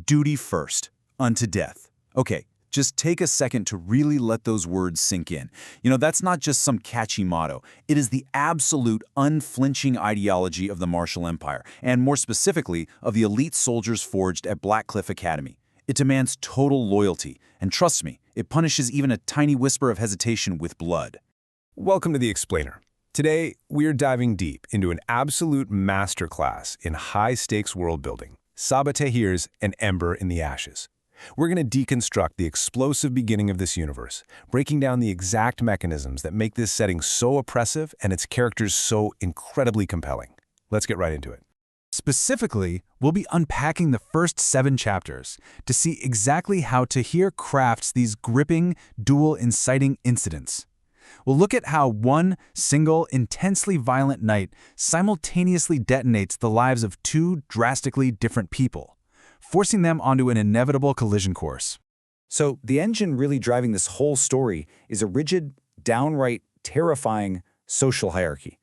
Duty first, unto death. Okay, just take a second to really let those words sink in. That's not just some catchy motto. It is the absolute, unflinching ideology of the Martial Empire, and more specifically, of the elite soldiers forged at Blackcliff Academy. It demands total loyalty, and trust me, it punishes even a tiny whisper of hesitation with blood. Welcome to The Explainer. Today, we're diving deep into an absolute masterclass in high-stakes world-building, Sabaa Tahir's An Ember in the Ashes. We're going to deconstruct the explosive beginning of this universe, breaking down the exact mechanisms that make this setting so oppressive and its characters so incredibly compelling. Let's get right into it. Specifically, we'll be unpacking the first 7 chapters to see exactly how Tahir crafts these gripping, duel-inciting incidents. We'll look at how one single, intensely violent night simultaneously detonates the lives of 2 drastically different people, forcing them onto an inevitable collision course. So the engine really driving this whole story is a rigid, downright terrifying social hierarchy.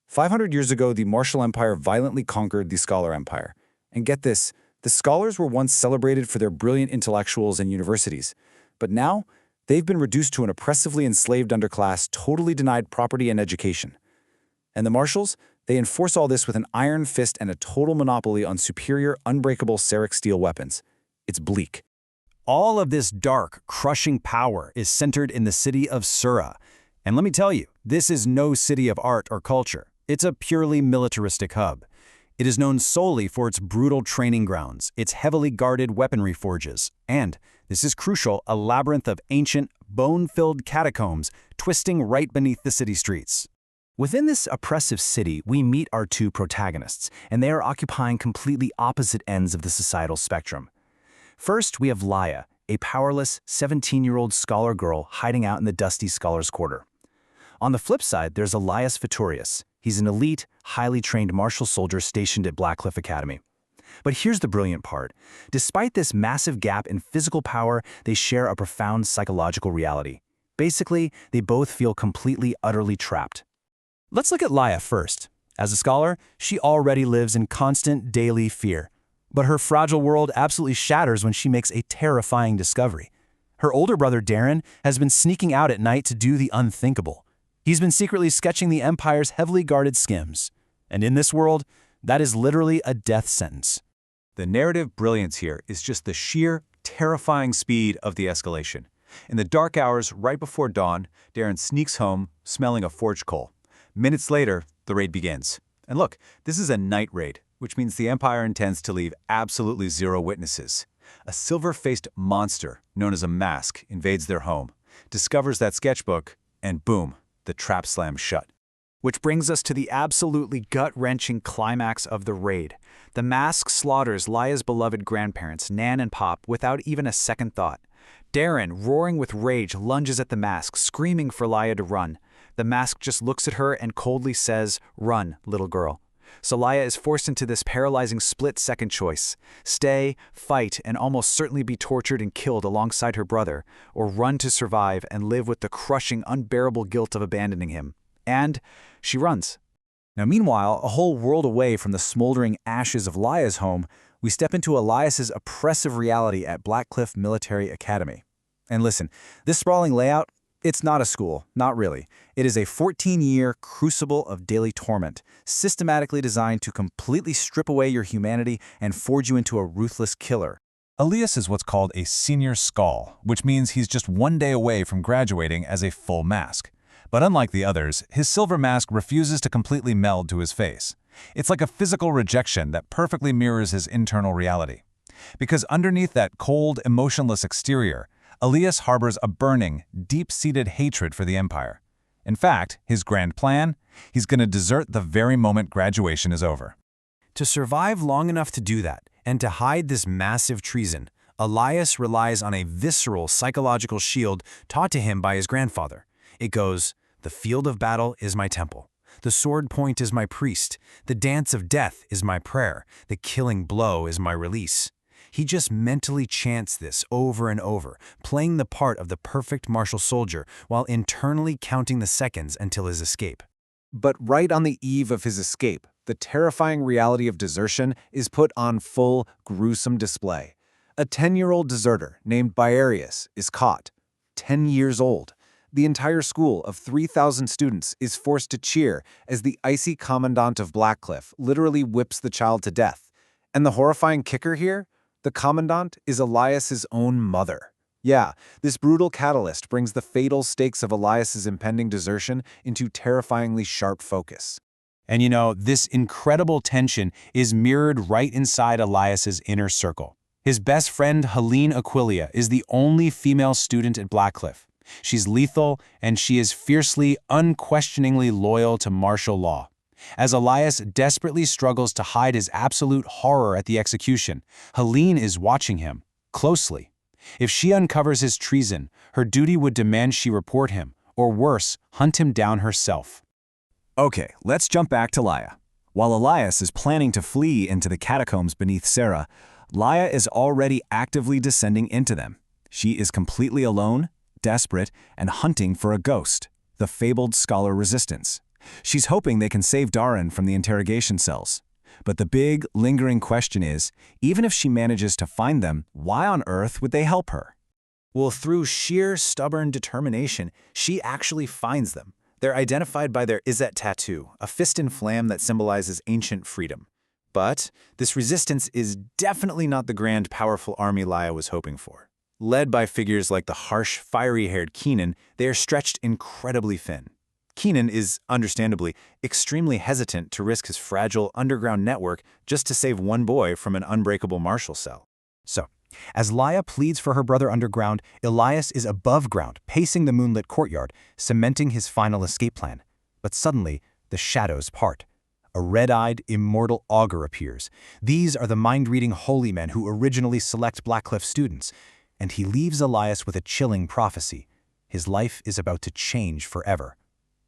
500 years ago, the Martial Empire violently conquered the Scholar Empire. And get this, the scholars were once celebrated for their brilliant intellectuals and universities. But now, they've been reduced to an oppressively enslaved underclass, totally denied property and education. And the Martials, they enforce all this with an iron fist and a total monopoly on superior, unbreakable Serric steel weapons. It's bleak. All of this dark, crushing power is centered in the city of Sura. And let me tell you, this is no city of art or culture. It's a purely militaristic hub. It is known solely for its brutal training grounds, its heavily guarded weaponry forges, and, this is crucial, a labyrinth of ancient, bone-filled catacombs twisting right beneath the city streets. Within this oppressive city, we meet our 2 protagonists, and they are occupying completely opposite ends of the societal spectrum. First, we have Laya, a powerless 17-year-old scholar girl hiding out in the dusty scholar's quarter. On the flip side, there's Elias Vittorius. He's an elite, highly trained martial soldier stationed at Blackcliff Academy. But here's the brilliant part. Despite this massive gap in physical power, they share a profound psychological reality. Basically, they both feel completely, utterly trapped. Let's look at Laya first. As a scholar, she already lives in constant daily fear. But her fragile world absolutely shatters when she makes a terrifying discovery. Her older brother Darren has been sneaking out at night to do the unthinkable. He's been secretly sketching the Empire's heavily guarded skims. And in this world, that is literally a death sentence. The narrative brilliance here is just the sheer, terrifying speed of the escalation. In the dark hours right before dawn, Darren sneaks home, smelling a forged coal. Minutes later, the raid begins. And look, this is a night raid, which means the Empire intends to leave absolutely 0 witnesses. A silver-faced monster, known as a mask, invades their home, discovers that sketchbook, and boom, the trap slams shut. Which brings us to the absolutely gut-wrenching climax of the raid. The mask slaughters Laya's beloved grandparents, Nan and Pop, without even a second thought. Darren, roaring with rage, lunges at the mask, screaming for Laya to run. The mask just looks at her and coldly says, "Run, little girl." So Laya is forced into this paralyzing split-second choice: stay, fight, and almost certainly be tortured and killed alongside her brother, or run to survive and live with the crushing, unbearable guilt of abandoning him. And she runs. Now meanwhile, a whole world away from the smoldering ashes of Laya's home, we step into Elias's oppressive reality at Blackcliff Military Academy. And listen, this sprawling layout, it's not a school, not really. It is a 14-year crucible of daily torment, systematically designed to completely strip away your humanity and forge you into a ruthless killer. Elias is what's called a senior skull, which means he's just 1 day away from graduating as a full mask. But unlike the others, his silver mask refuses to completely meld to his face. It's like a physical rejection that perfectly mirrors his internal reality. Because underneath that cold, emotionless exterior, Elias harbors a burning, deep-seated hatred for the Empire. In fact, his grand plan? He's going to desert the very moment graduation is over. To survive long enough to do that, and to hide this massive treason, Elias relies on a visceral psychological shield taught to him by his grandfather. It goes, "The field of battle is my temple. The sword point is my priest. The dance of death is my prayer. The killing blow is my release." He just mentally chants this over and over, playing the part of the perfect martial soldier while internally counting the seconds until his escape. But right on the eve of his escape, the terrifying reality of desertion is put on full, gruesome display. A 10-year-old deserter named Briareus is caught. 10 years old. The entire school of 3,000 students is forced to cheer as the icy commandant of Blackcliff literally whips the child to death. And the horrifying kicker here? The commandant is Elias's own mother. Yeah, this brutal catalyst brings the fatal stakes of Elias's impending desertion into terrifyingly sharp focus. And you know, this incredible tension is mirrored right inside Elias's inner circle. His best friend, Helene Aquilia, is the only female student at Blackcliff. She's lethal, and she is fiercely, unquestioningly loyal to martial law. As Elias desperately struggles to hide his absolute horror at the execution, Helene is watching him closely. If she uncovers his treason, her duty would demand she report him, or worse, hunt him down herself. Okay, let's jump back to Laia. While Elias is planning to flee into the catacombs beneath Sarah, Laia is already actively descending into them. She is completely alone, desperate, and hunting for a ghost, the fabled scholar Resistance. She's hoping they can save Darren from the interrogation cells. But the big, lingering question is, even if she manages to find them, why on earth would they help her? Well, through sheer stubborn determination, she actually finds them. They're identified by their Izzet tattoo, a fist in flame that symbolizes ancient freedom. But this resistance is definitely not the grand, powerful army Laia was hoping for. Led by figures like the harsh, fiery-haired Keenan, they are stretched incredibly thin. Keenan is, understandably, extremely hesitant to risk his fragile underground network just to save one boy from an unbreakable martial cell. So, as Laia pleads for her brother underground, Elias is above ground, pacing the moonlit courtyard, cementing his final escape plan. But suddenly, the shadows part. A red-eyed, immortal augur appears. These are the mind-reading holy men who originally select Blackcliff students. And he leaves Elias with a chilling prophecy. His life is about to change forever.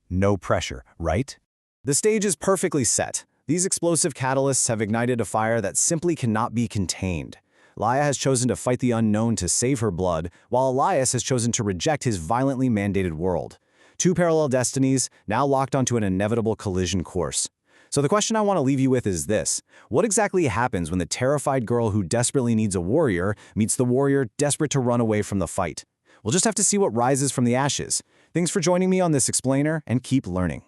No pressure, right? The stage is perfectly set. These explosive catalysts have ignited a fire that simply cannot be contained. Laia has chosen to fight the unknown to save her blood, while Elias has chosen to reject his violently mandated world. Two parallel destinies, now locked onto an inevitable collision course. So the question I want to leave you with is this. What exactly happens when the terrified girl who desperately needs a warrior meets the warrior desperate to run away from the fight? We'll just have to see what rises from the ashes. Thanks for joining me on this explainer, and keep learning.